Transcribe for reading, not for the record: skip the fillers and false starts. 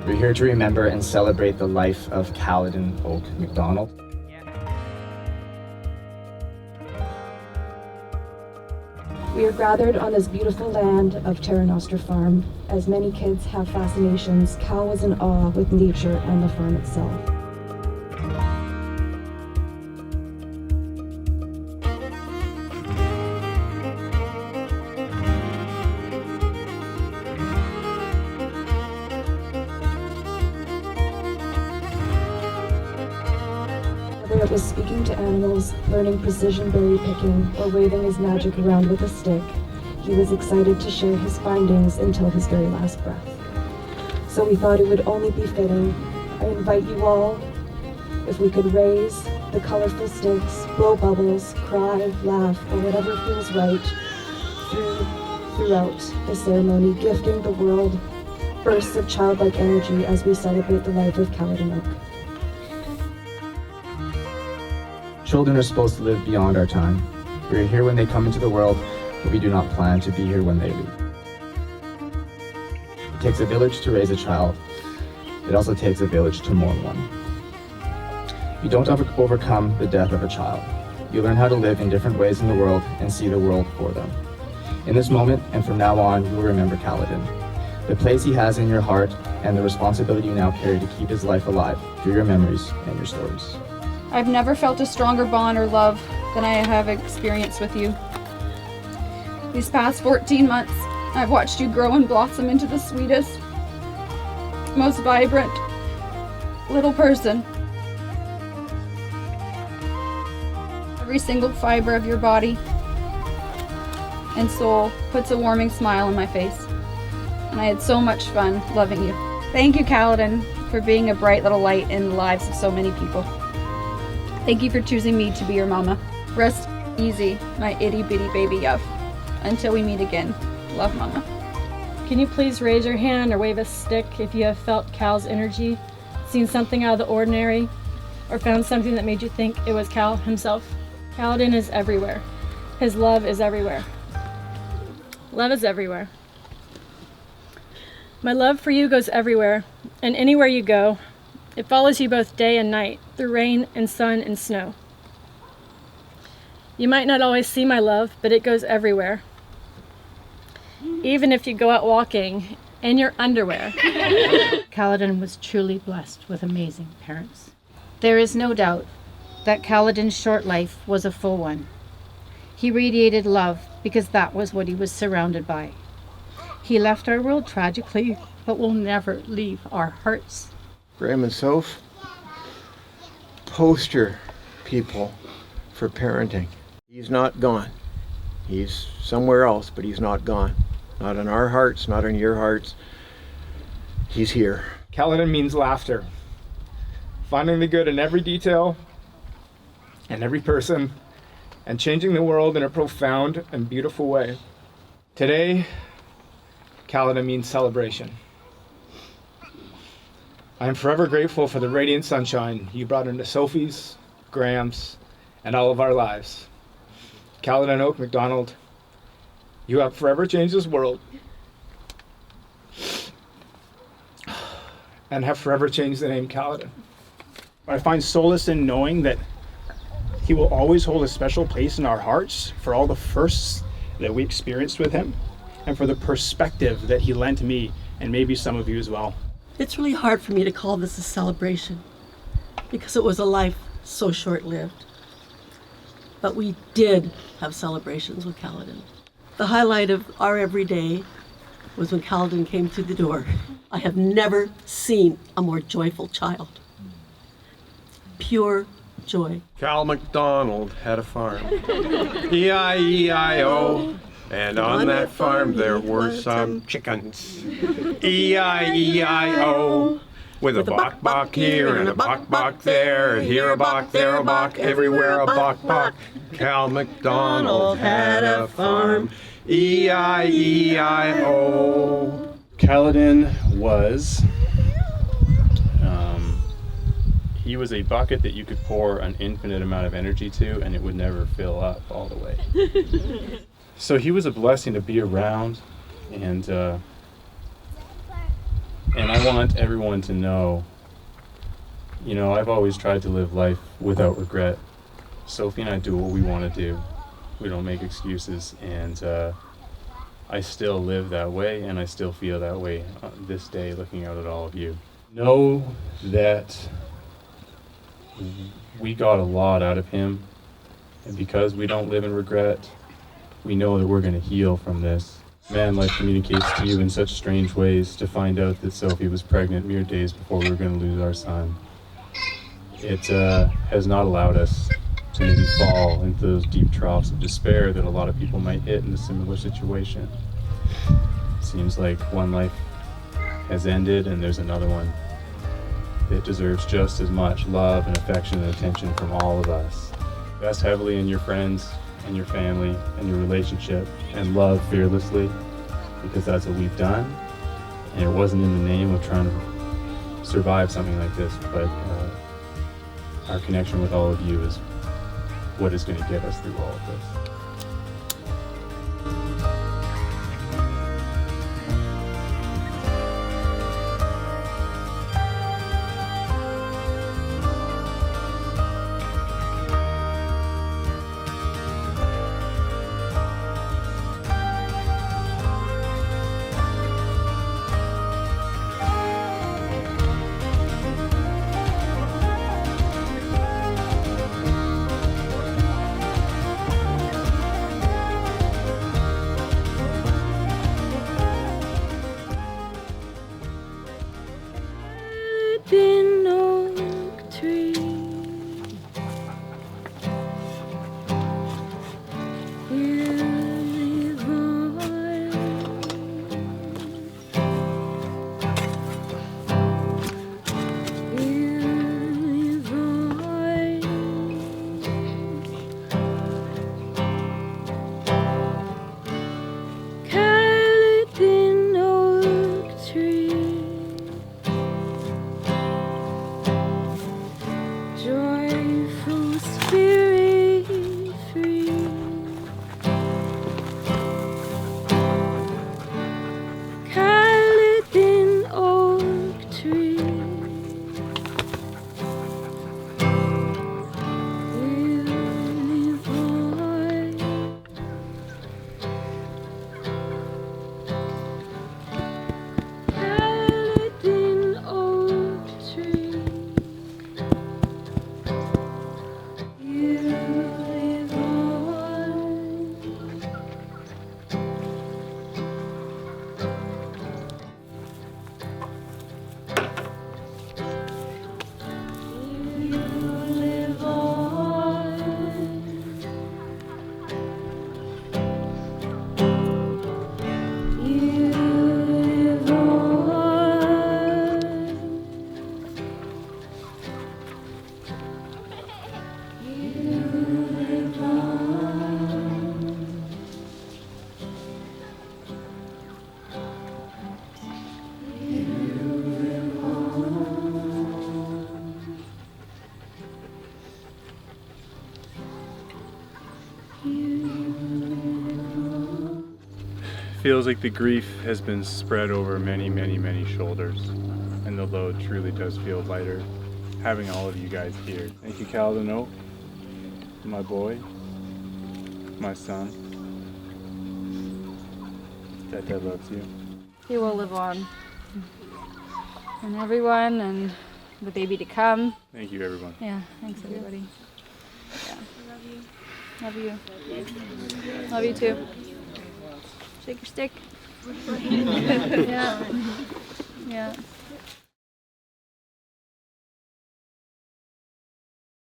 We're here to remember and celebrate the life of Kaladin Oak MacDonald. We are gathered on this beautiful land of Terra Nostra Farm. As many kids have fascinations, Cal was in awe with nature and the farm itself. Whether it was speaking to animals, learning precision berry picking, or waving his magic around with a stick, he was excited to share his findings until his very last breath. So we thought it would only be fitting. I invite you all, if we could raise the colorful sticks, blow bubbles, cry, laugh, or whatever feels right throughout the ceremony, gifting the world bursts of childlike energy as we celebrate the life of Kaladin Oak. Children are supposed to live beyond our time. We are here when they come into the world, but we do not plan to be here when they leave. It takes a village to raise a child. It also takes a village to mourn one. You don't overcome the death of a child. You learn how to live in different ways in the world and see the world for them. In this moment and from now on, you will remember Kaladin, the place he has in your heart, and the responsibility you now carry to keep his life alive through your memories and your stories. I've never felt a stronger bond or love than I have experienced with you. These past 14 months, I've watched you grow and blossom into the sweetest, most vibrant little person. Every single fiber of your body and soul puts a warming smile on my face. And I had so much fun loving you. Thank you, Kaladin, for being a bright little light in the lives of so many people. Thank you for choosing me to be your mama. Rest easy, my itty bitty baby Yuff. Until we meet again. Love, Mama. Can you please raise your hand or wave a stick if you have felt Cal's energy, seen something out of the ordinary, or found something that made you think it was Cal himself? Kaladin is everywhere. His love is everywhere. Love is everywhere. My love for you goes everywhere, and anywhere you go, it follows you both day and night, through rain and sun and snow. You might not always see my love, but it goes everywhere. Even if you go out walking in your underwear. Kaladin was truly blessed with amazing parents. There is no doubt that Kaladin's short life was a full one. He radiated love because that was what he was surrounded by. He left our world tragically, but will never leave our hearts. Graham and Soph, poster people for parenting. He's not gone. He's somewhere else, but he's not gone. Not in our hearts, not in your hearts. He's here. Kaladin means laughter. Finding the good in every detail and every person, and changing the world in a profound and beautiful way. Today, Kaladin means celebration. I am forever grateful for the radiant sunshine you brought into Sophie's, Graham's, and all of our lives. Kaladin Oak MacDonald, you have forever changed this world and have forever changed the name Kaladin. I find solace in knowing that he will always hold a special place in our hearts for all the firsts that we experienced with him and for the perspective that he lent me and maybe some of you as well. It's really hard for me to call this a celebration because it was a life so short-lived. But we did have celebrations with Kaladin. The highlight of our everyday was when Kaladin came through the door. I have never seen a more joyful child. Pure joy. Cal MacDonald had a farm. E-I-E-I-O. And on that farm there were some chickens. E-I-E-I-O. With a bok here and a bok there. Here a bok, there a bok, everywhere a bok. Cal MacDonald had a farm. E-I-E-I-O. Kaladin was... he was a bucket that you could pour an infinite amount of energy to and it would never fill up all the way. So he was a blessing to be around, and And I want everyone to know, I've always tried to live life without regret. Sophie and I do what we want to do. We don't make excuses, and I still live that way, and I still feel that way this day looking out at all of you. Know that we got a lot out of him, and because we don't live in regret, we know that we're going to heal from this. Man, life communicates to you in such strange ways. To find out that Sophie was pregnant mere days before we were going to lose our son, it has not allowed us to maybe fall into those deep troughs of despair that a lot of people might hit in a similar situation. It seems like one life has ended and there's another one that deserves just as much love and affection and attention from all of us. Invest heavily in your friends and your family and your relationship, and love fearlessly, because that's what we've done. And it wasn't in the name of trying to survive something like this, but our connection with all of you is what is going to get us through all of this. Feels like the grief has been spread over many, many, many shoulders, and the load truly does feel lighter having all of you guys here. Thank you, Kaladin, my boy, my son. Dad loves you. He will live on. And everyone, and the baby to come. Thank you, everyone. Yeah, thanks everybody. Yeah. Love you. Love you. Love you too. Shake your stick. Yeah. Yeah.